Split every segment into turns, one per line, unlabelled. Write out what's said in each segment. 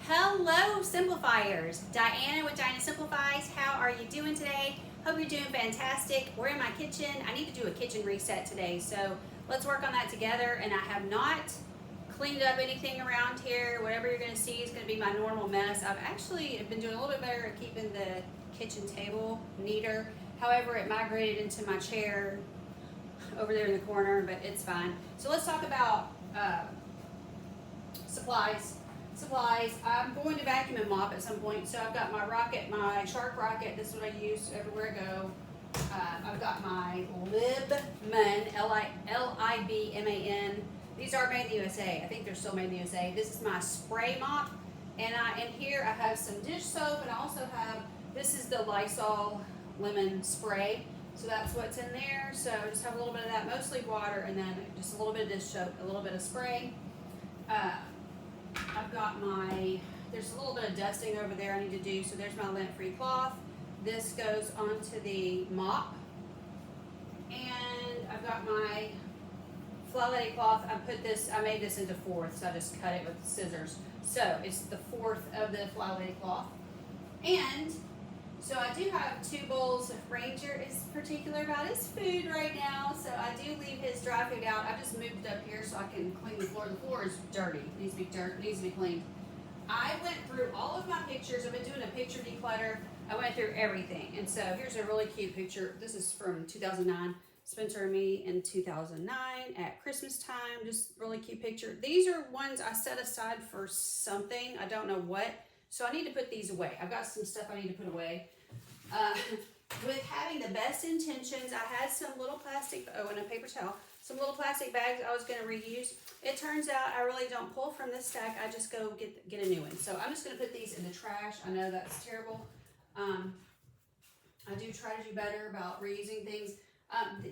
Hello, Simplifiers. Diana with Diana Simplifies. How are you doing today? Hope you're doing fantastic. We're in my kitchen. I need to do a kitchen reset today, so let's work on that together. And I have not cleaned up anything around here. Whatever you're going to see is going to be my normal mess. I've actually been doing a little bit better at keeping the kitchen table neater. However, it migrated into my chair over there in the corner, but it's fine. So let's talk about supplies. I'm going to vacuum and mop at some point. So I've got my rocket, my Shark Rocket. This is what I use everywhere I go. I've got my Libman, Libman. These are made in the USA. I think they're still made in the USA. This is my spray mop. And in here I have some dish soap, and I also have, this is the Lysol lemon spray. So that's what's in there. So I just have a little bit of that, mostly water, and then just a little bit of dish soap, a little bit of spray. I've got there's a little bit of dusting over there I need to do, so there's my lint-free cloth. This goes onto the mop. And I've got my Flylady cloth. I made this into fourths, so I just cut it with scissors. So it's the fourth of the Flylady cloth. And so I do have 2 bowls. Ranger is particular about his food right now, so I do leave his dry food out. I just moved it up here so I can clean the floor. The floor is dirty. It needs to be cleaned. I went through all of my pictures. I've been doing a picture declutter. I went through everything. And so here's a really cute picture. This is from 2009. Spencer and me in 2009 at Christmas time. Just really cute picture. These are ones I set aside for something. I don't know what. So I need to put these away. I've got some stuff I need to put away. With having the best intentions, I had some little plastic, and a paper towel, some little plastic bags I was going to reuse. It turns out I really don't pull from this stack. I just go get a new one. So I'm just going to put these in the trash. I know that's terrible. I do try to do better about reusing things.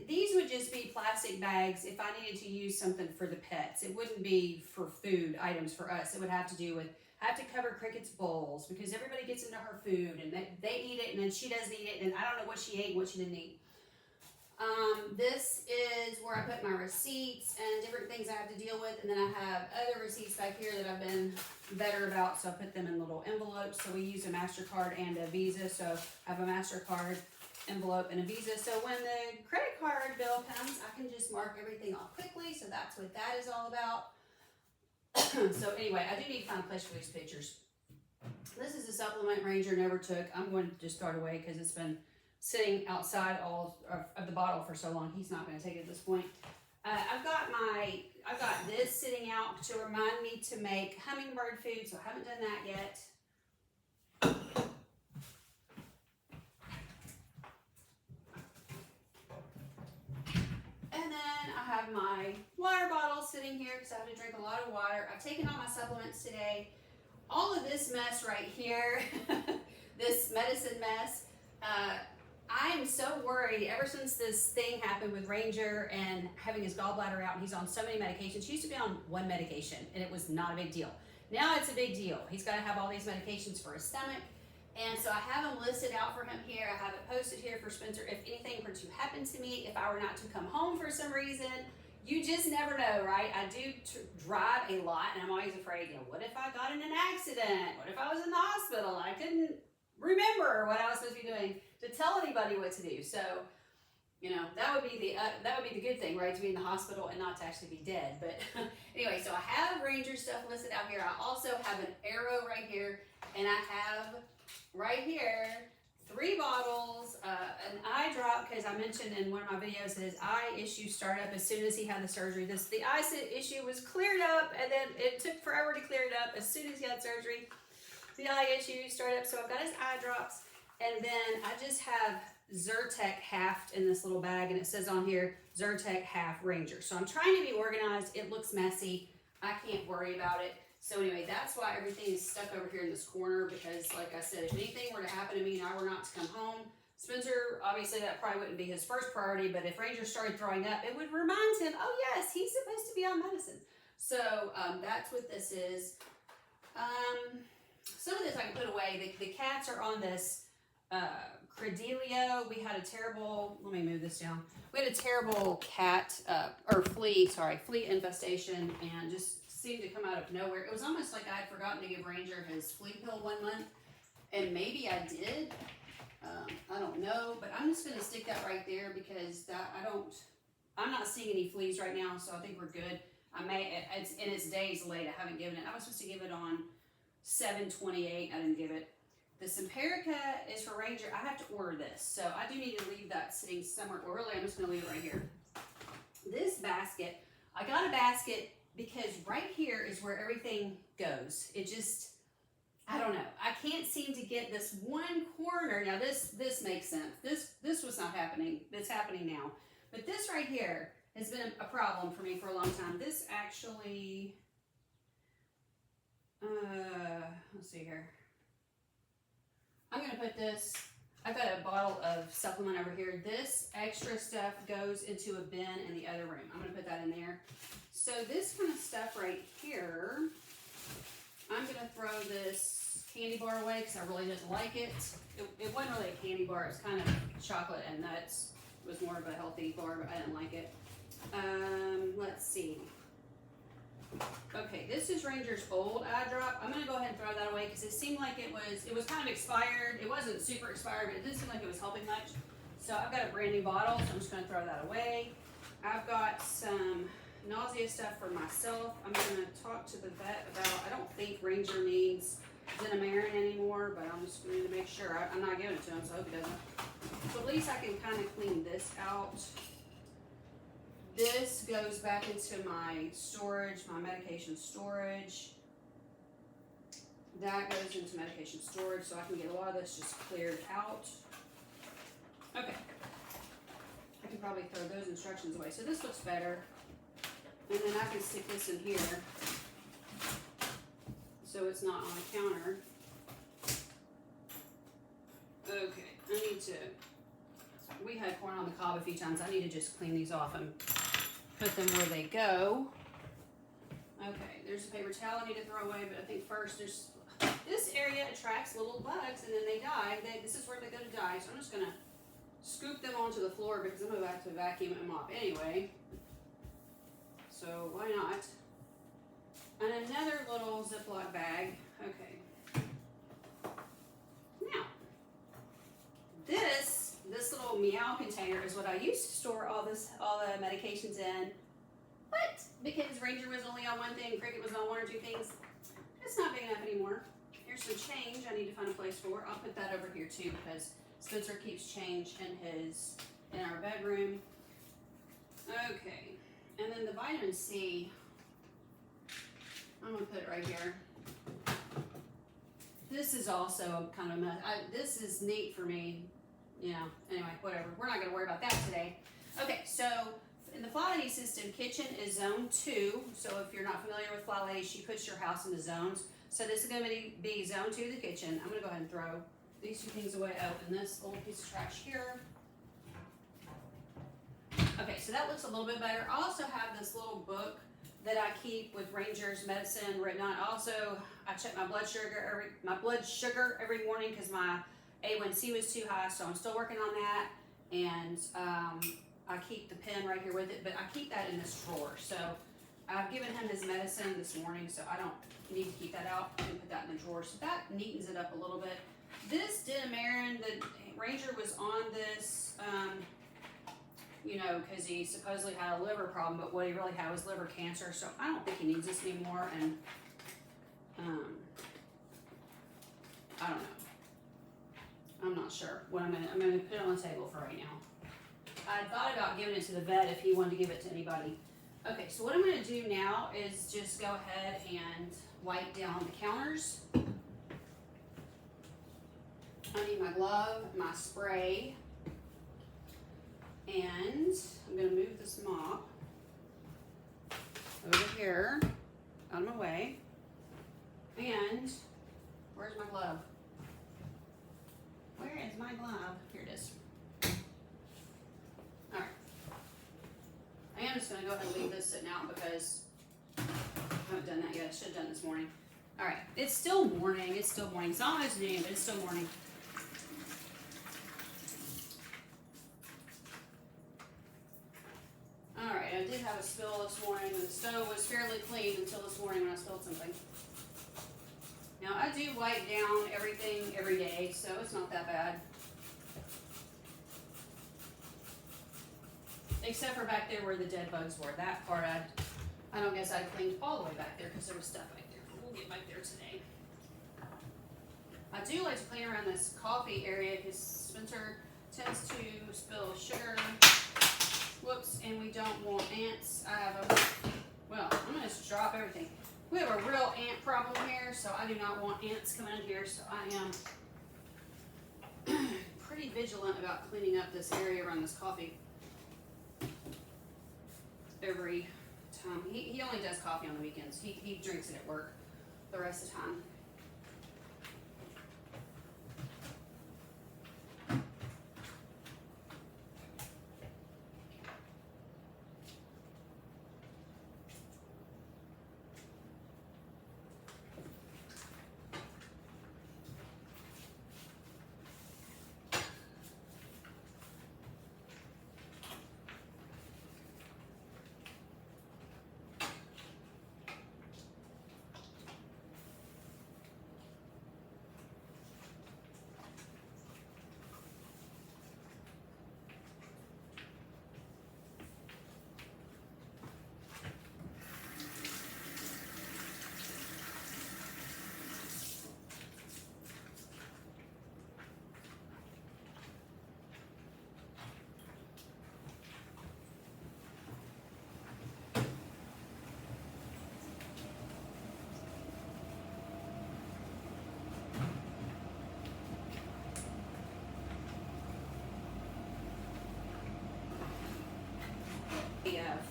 These would just be plastic bags if I needed to use something for the pets. It wouldn't be for food items for us. It would have to do with, I have to cover Cricket's bowls because everybody gets into her food and they eat it and then she doesn't eat it and I don't know what she ate and what she didn't eat. This is where I put my receipts and different things I have to deal with, and then I have other receipts back here that I've been better about, so I put them in little envelopes. So we use a MasterCard and a Visa, so I have a MasterCard envelope and a Visa. So when the credit card bill comes, I can just mark everything off quickly, so that's what that is all about. So anyway, I do need to find a place for these pictures. This is a supplement Ranger never took. I'm going to just throw it away because it's been sitting outside all of the bottle for so long. He's not going to take it at this point. I've got this sitting out to remind me to make hummingbird food, so I haven't done that yet. And then I have my water bottle sitting here because I have to drink a lot of water. I've taken all my supplements today. All of this mess right here, this medicine mess, I am so worried ever since this thing happened with Ranger and having his gallbladder out, and he's on so many medications. He used to be on one medication and it was not a big deal. Now it's a big deal. He's got to have all these medications for his stomach. And so I have them listed out for him here. I have it posted here for Spencer. If anything were to happen to me, if I were not to come home for some reason, you just never know, right? I do drive a lot and I'm always afraid, what if I got in an accident? What if I was in the hospital and I couldn't remember what I was supposed to be doing to tell anybody what to do? So, that would be the good thing, right? To be in the hospital and not to actually be dead. But anyway, so I have Ranger stuff listed out here. I also have an arrow right here, and I have right here 3 bottles, an eye drop, because I mentioned in one of my videos that his eye issue started up as soon as he had the surgery. The eye issue was cleared up, and then it took forever to clear it up. As soon as he had surgery, the eye issue started up. So I've got his eye drops, and then I just have Zyrtec halved in this little bag, and it says on here Zyrtec half Ranger. So I'm trying to be organized. It looks messy. I can't worry about it. So anyway, that's why everything is stuck over here in this corner, because like I said, if anything were to happen to me and I were not to come home, Spencer, obviously that probably wouldn't be his first priority, but if Ranger started throwing up, it would remind him, oh yes, he's supposed to be on medicine. So that's what this is. Some of this I can put away. The cats are on this Credelio. We had a terrible, let me move this down. We had a terrible flea infestation, and just seemed to come out of nowhere. It was almost like I had forgotten to give Ranger his flea pill one month, and maybe I did. I don't know, but I'm just gonna stick that right there because I'm not seeing any fleas right now, so I think we're good. It's days late. I haven't given it. I was supposed to give it on 7/28. I didn't give it. The Simparica is for Ranger. I have to order this, so I do need to leave that sitting somewhere. Well, really, I'm just gonna leave it right here. This basket, I got a basket because right here is where everything goes. It just, I don't know. I can't seem to get this one corner. Now this makes sense. This was not happening. It's happening now. But this right here has been a problem for me for a long time. This actually, let's see here. I'm gonna put this, I've got a bottle of supplement over here. This extra stuff goes into a bin in the other room. I'm gonna put that in there. So this kind of stuff right here, I'm gonna throw this candy bar away because I really didn't like it. It wasn't really a candy bar, it's kind of chocolate and nuts. It was more of a healthy bar, but I didn't like it. Let's see. Okay, this is Ranger's old eye drop. I'm gonna go ahead and throw that away because it seemed like it was kind of expired. It wasn't super expired, but it didn't seem like it was helping much. So I've got a brand new bottle, so I'm just gonna throw that away. I've got some nausea stuff for myself. I'm gonna talk to the vet about, I don't think Ranger needs Zinamarin anymore, but I'm just going to make sure. I'm not giving it to him, so I hope he doesn't. So at least I can kind of clean this out. This goes back into my storage, my medication storage. That goes into medication storage, so I can get a lot of this just cleared out. Okay. I can probably throw those instructions away. So this looks better. And then I can stick this in here so it's not on the counter. Okay, we had corn on the cob a few times. I need to just clean these off and put them where they go. Okay, there's a paper towel I need to throw away, but I think first this area attracts little bugs and then they die. This is where they go to die, so I'm just gonna scoop them onto the floor because I'm about to vacuum and mop anyway. So why not? And another little Ziploc bag. Okay. Now, this little meow container is what I used to store all the medications in. But because Ranger was only on one thing, Cricket was on one or two things, it's not big enough anymore. Here's some change I need to find a place for. I'll put that over here too because Spencer keeps change in our bedroom. Okay. And then the vitamin C, I'm gonna put it right here. This is also kind of a mess. This is neat for me. You know, anyway, whatever. We're not gonna worry about that today. Okay, so in the Flylady system, kitchen is zone 2. So if you're not familiar with Flylady, she puts your house into zones. So this is gonna be zone 2, the kitchen. I'm gonna go ahead and throw these two things away. Open this little piece of trash here. Okay, so that looks a little bit better. I also have this little book that I keep with Ranger's medicine written on. Also, I check my blood sugar every morning because my A1C was too high, so I'm still working on that. And I keep the pen right here with it, but I keep that in this drawer. So I've given him his medicine this morning, so I don't need to keep that out. I can put that in the drawer. So that neatens it up a little bit. This Zinamarin, the Ranger was on this, you know, because he supposedly had a liver problem, but what he really had was liver cancer. So I don't think he needs this anymore. And I don't know. I'm not sure what I'm gonna put it on the table for right now. I thought about giving it to the vet if he wanted to give it to anybody. Okay, so what I'm gonna do now is just go ahead and wipe down the counters. I need my glove, my spray, and I'm gonna move this mop over here, out of my way. And where's my glove? Where is my glove? Here it is. All right. I am just gonna go ahead and leave this sitting out because I haven't done that yet. I should have done this morning. All right, it's still morning. It's still morning. It's almost noon, but it's still morning. All right, I did have a spill this morning, and the stove was fairly clean until this morning when I spilled something. Now, I do wipe down everything every day, so it's not that bad. Except for back there where the dead bugs were. That part I don't guess I cleaned all the way back there because there was stuff back there. We'll get back there today. I do like to clean around this coffee area because Spencer tends to spill sugar. Whoops, and we don't want ants. Well, I'm going to drop everything. We have a real ant problem here, so I do not want ants coming in here, so I am pretty vigilant about cleaning up this area around this coffee every time. He only does coffee on the weekends. He drinks it at work the rest of the time.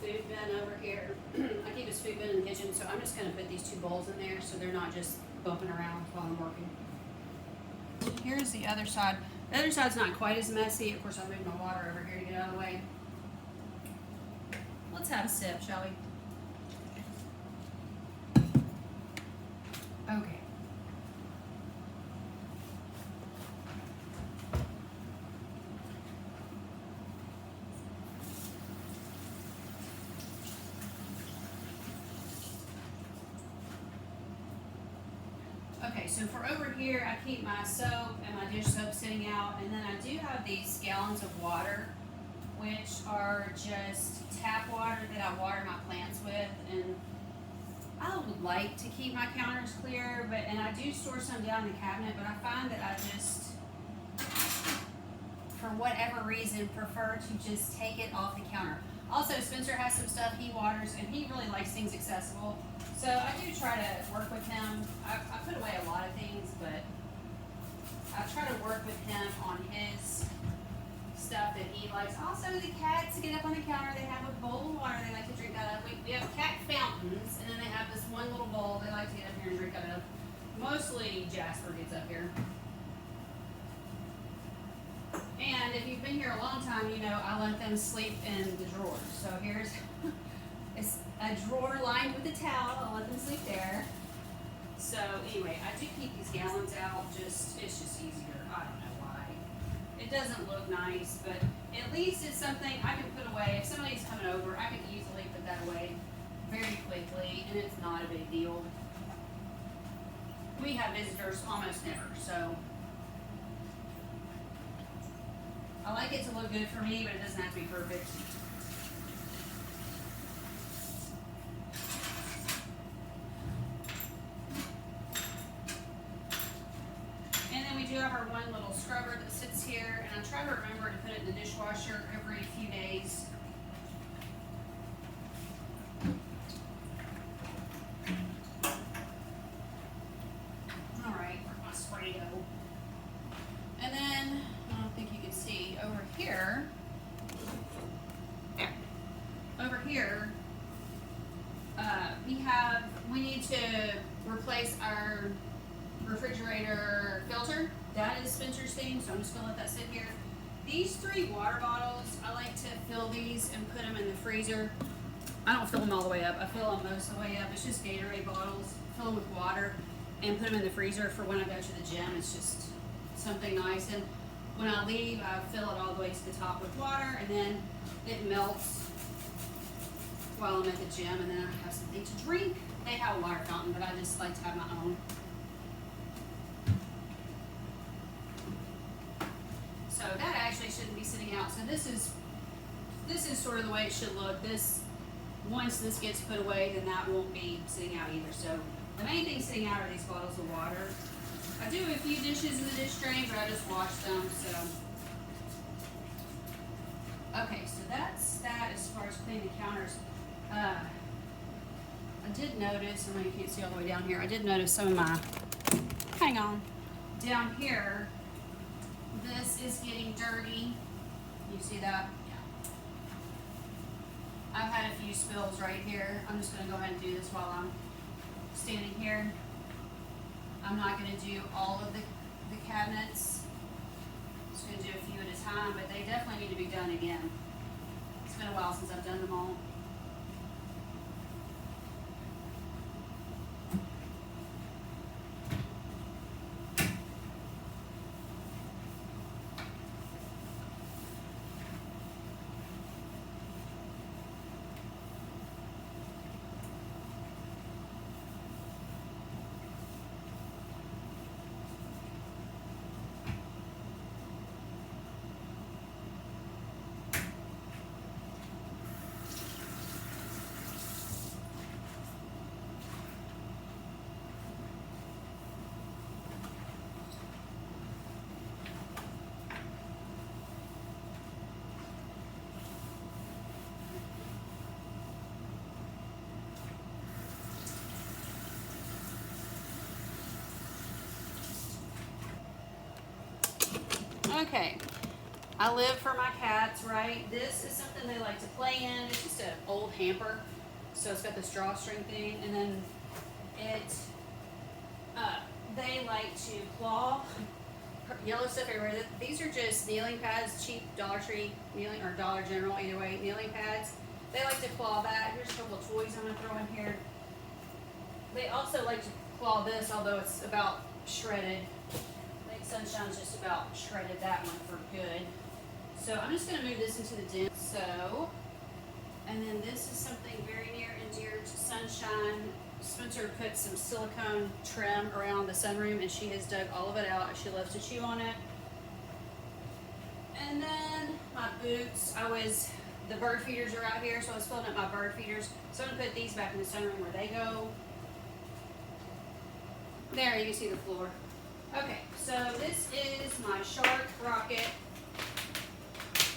Food bin over here. I keep this food bin in the kitchen, so I'm just going to put these 2 bowls in there so they're not just bumping around while I'm working. Here's the other side. The other side's not quite as messy. Of course, I moved my water over here to get out of the way. Let's have a sip, shall we? Okay. Okay, so for over here, I keep my soap and my dish soap sitting out, and then I do have these gallons of water, which are just tap water that I water my plants with, and I would like to keep my counters clear, and I do store some down in the cabinet, but I find that I just, for whatever reason, prefer to just take it off the counter. Also, Spencer has some stuff he waters, and he really likes things accessible. So I do try to work with him. I put away a lot of things, but I try to work with him on his stuff that he likes. Also, the cats get up on the counter. They have a bowl of water they like to drink out of. We have cat fountains, and then they have this one little bowl they like to get up here and drink out of. Mostly Jasper gets up here. And if you've been here a long time, you know I let them sleep in the drawers. So here's it's a drawer lined with a towel. I'll let them sleep there. So anyway, I do keep these gallons out. It's just easier. I don't know why. It doesn't look nice, but at least it's something I can put away. If somebody's coming over, I can easily put that away very quickly, and it's not a big deal. We have visitors almost never, so I like it to look good for me, but it doesn't have to be perfect. And then we do have our one little scrubber that sits here, and I try to remember to put it in the dishwasher every few days. Alright, where'd my spray go? And then, I don't think you can see, over here, we need to replace our refrigerator filter. That is Spencer's thing, so I'm just gonna let that sit here. These 3 water bottles, I like to fill these and put them in the freezer. I don't fill them all the way up. I fill them most of the way up. It's just Gatorade bottles. Fill them with water and put them in the freezer for when I go to the gym. It's just something nice. And when I leave, I fill it all the way to the top with water, and then it melts while I'm at the gym, and then I have something to drink. They have a water fountain, but I just like to have my own. So that actually shouldn't be sitting out. So this is sort of the way it should look. This, once this gets put away, then that won't be sitting out either. So the main thing sitting out are these bottles of water. I do a few dishes in the dish drain, but I just wash them. So okay, so that's that as far as cleaning the counters. I did notice, I know you can't see all the way down here, I did notice some of my, hang on, down here, this is getting dirty. You see that? Yeah. I've had a few spills right here. I'm just going to go ahead and do this while I'm standing here. I'm not going to do all of the cabinets. I'm just going to do a few at a time, but they definitely need to be done again. It's been a while since I've done them all. Okay, I live for my cats, right? This is something they like to play in. It's just an old hamper. So it's got this drawstring thing, and then they like to claw yellow stuff everywhere. These are just kneeling pads, cheap Dollar Tree kneeling, or Dollar General, either way, kneeling pads. They like to claw that. Here's a couple of toys I'm gonna throw in here. They also like to claw this, although it's about shredded. Sunshine's just about shredded that one for good. So I'm just going to move this into the den. So, and then this is something very near and dear to Sunshine. Spencer put some silicone trim around the sunroom, and she has dug all of it out. She loves to chew on it. And then my boots. The bird feeders are out here, so I was filling up my bird feeders. So I'm going to put these back in the sunroom where they go. There, you can see the floor. Okay, so this is my Shark Rocket.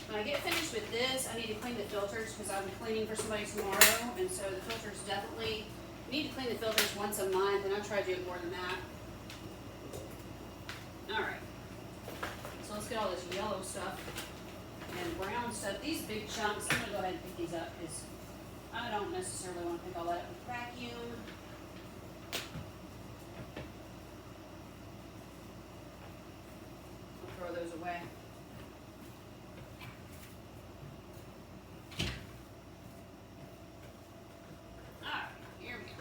When I get finished with this, I need to clean the filters because I'm cleaning for somebody tomorrow, and so the filters definitely need to clean the filters once a month, and I try to do it more than that. Alright, so let's get all this yellow stuff and brown stuff. These big chunks, I'm going to go ahead and pick these up because I don't necessarily want to pick all that up with vacuum. Throw those away. Alright, here we go.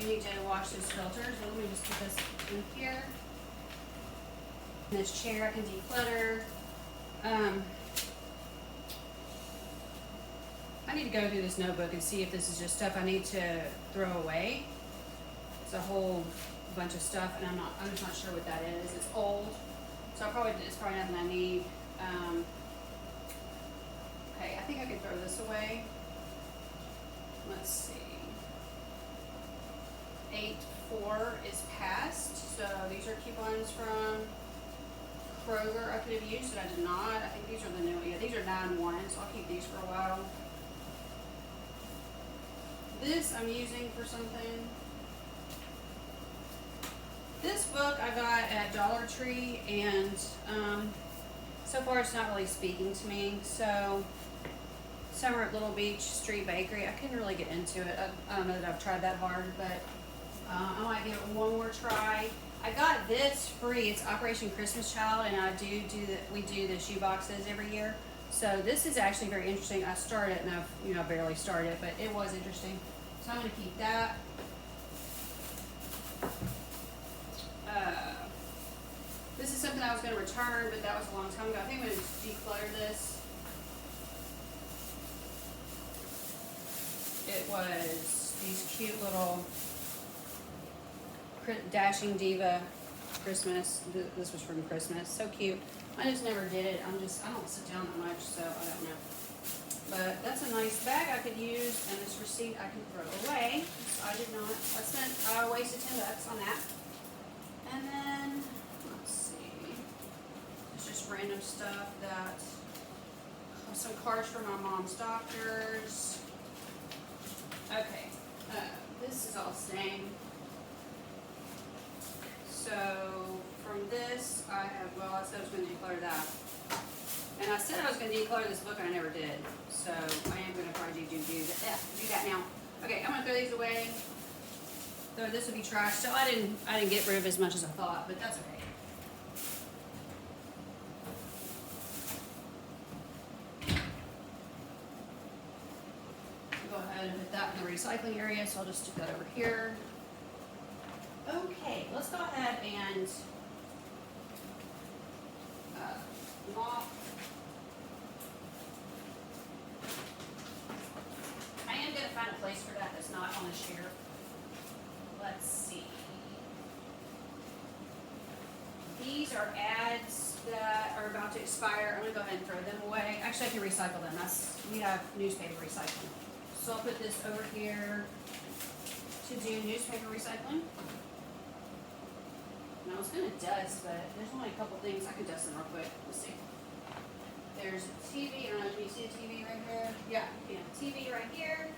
do need to wash those filters. So let me just put this in here. And this chair I can declutter. I need to go through this notebook and see if this is just stuff I need to throw away. It's a whole bunch of stuff, and I'm just not sure what that is. It's old, so it's probably nothing I need. Okay, I think I can throw this away. Let's see. 8/4 is past, so these are coupons from Kroger I could have used, but I did not. I think these are the new, yeah, these are 9/1, so I'll keep these for a while. This I'm using for something. This book I got at Dollar Tree, and so far it's not really speaking to me. So, Summer at Little Beach Street Bakery, I couldn't really get into it. I don't know that I've tried that hard, but I might give it one more try. I got this free. It's Operation Christmas Child, and we do the shoe boxes every year. So this is actually very interesting. I started it, and I've barely started it, but it was interesting. So I'm gonna keep that. This is something I was gonna return, but that was a long time ago. I think I'm gonna just declutter this. It was these cute little Dashing Diva Christmas. This was from Christmas. So cute. I just never did it. I don't sit down that much, so I don't know. But that's a nice bag I could use, and this receipt I can throw away. I did not. I wasted $10 on that. And then, let's see. It's just random stuff that, some cards for my mom's doctors. Okay, this is all staying. So from this, I said I was going to declutter that. And I said I was going to declutter this book, and I never did. So I am going to probably do that now. Okay, I'm going to throw these away. So this will be trash. So I didn't get rid of as much as I thought, but that's okay. Go ahead and put that in the recycling area, so I'll just stick that over here. Okay, let's go ahead and mop. I am going to find a place for that that's not on the shelf. Let's see. These are ads that are about to expire. I'm going to go ahead and throw them away. Actually, I can recycle them. We have newspaper recycling. So I'll put this over here to do newspaper recycling. Now it's going to dust, but there's only a couple things. I can dust them real quick. Let's see. There's a TV. I don't know if you see a TV right here. Yeah, TV right here.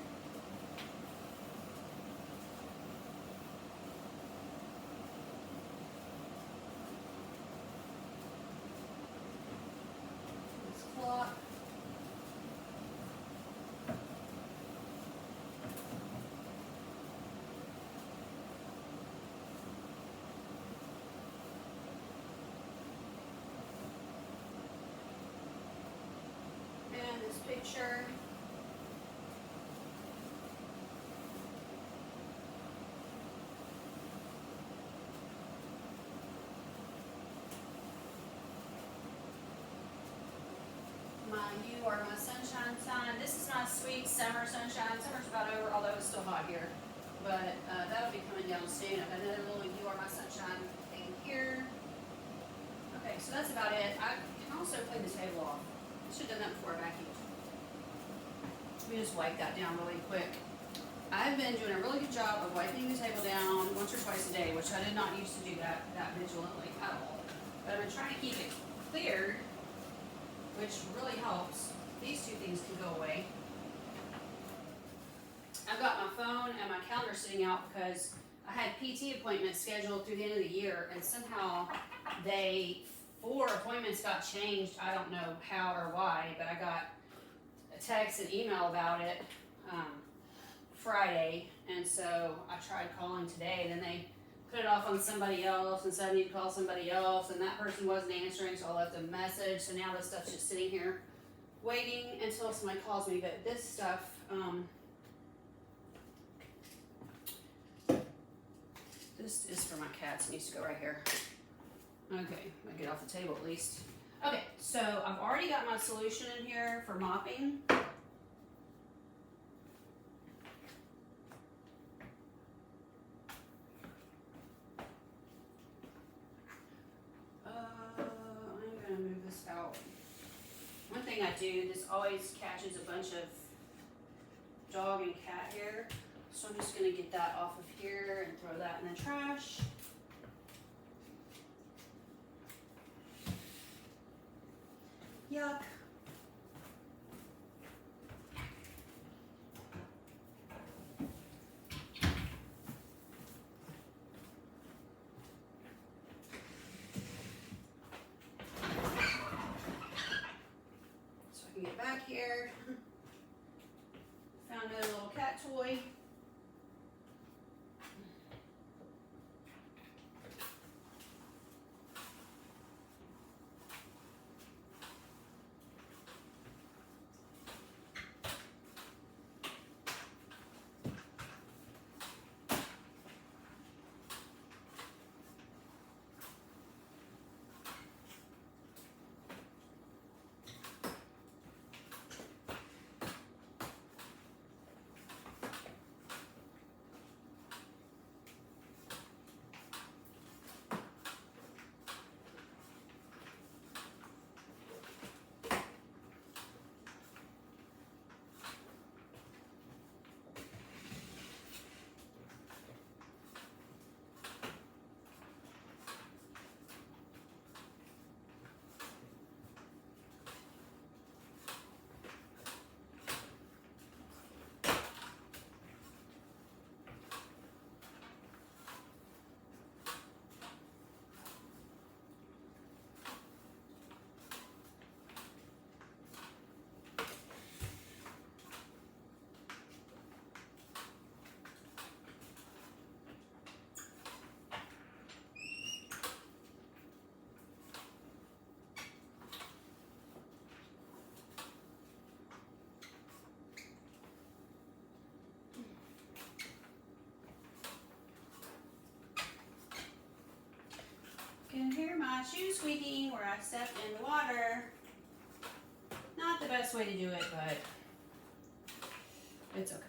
This clock. Picture. You are my sunshine sign. This is my sweet summer sunshine. Summer's about over, although it's still hot here. But that'll be coming down soon. I've got another little You Are My Sunshine thing here. Okay, so that's about it. I can also clean the table off. I should have done that before I vacuumed. Let me just wipe that down really quick. I've been doing a really good job of wiping the table down once or twice a day, which I did not used to do that vigilantly at all. But I've been trying to keep it cleared, which really helps. These two things can go away. I've got my phone and my calendar sitting out because I had PT appointments scheduled through the end of the year, and somehow 4 appointments got changed. I don't know how or why, but I got a text and email about it Friday, and so I tried calling today. Then they put it off on somebody else and said I need to call somebody else, and that person wasn't answering, so I left a message. So now this stuff's just sitting here waiting until somebody calls me. But this stuff, This is for my cats. It needs to go right here. Okay, I'll get off the table at least. Okay, so I've already got my solution in here for mopping. I'm gonna move this out. One thing I do, this always catches a bunch of dog and cat hair. So I'm just gonna get that off of here and throw that in the trash. Yuck. So I can get back here. Found another little cat toy. Can hear my shoe squeaking where I stepped in the water. Not the best way to do it, but it's okay.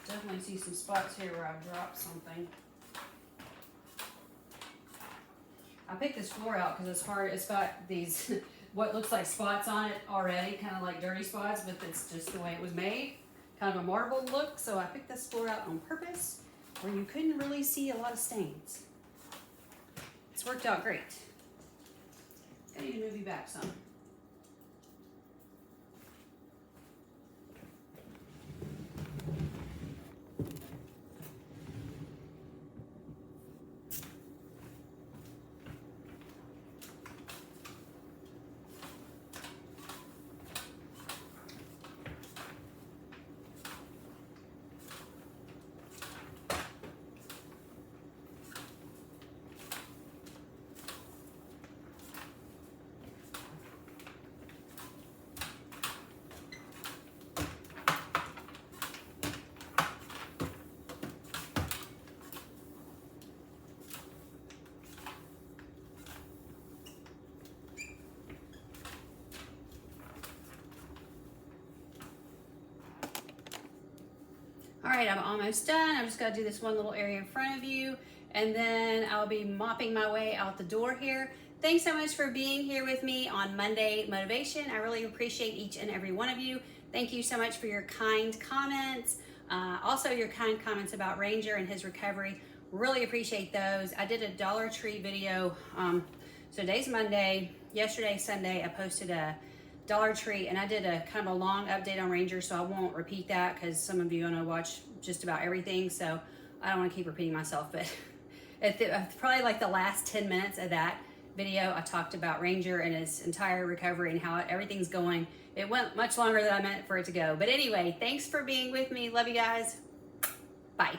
Definitely see some spots here where I've dropped something. I picked this floor out because it's hard. It's got these what looks like spots on it already, kind of like dirty spots, but it's just the way it was made. Kind of a marble look, so I picked this floor out on purpose where you couldn't really see a lot of stains. It's worked out great. I need to move you back some. All right, I'm almost done. I've just got to do this one little area in front of you, and then I'll be mopping my way out the door here. Thanks so much for being here with me on Monday Motivation. I really appreciate each and every one of you. Thank you so much for your kind comments. Also your kind comments about Ranger and his recovery. Really appreciate those. I did a Dollar Tree video. So today's Monday. Yesterday, Sunday, I posted a Dollar Tree, and I did a kind of a long update on Ranger, so I won't repeat that because some of you want to watch just about everything, so I don't want to keep repeating myself, but probably like the last 10 minutes of that video, I talked about Ranger and his entire recovery and how everything's going. It went much longer than I meant for it to go, but anyway, thanks for being with me. Love you guys. Bye.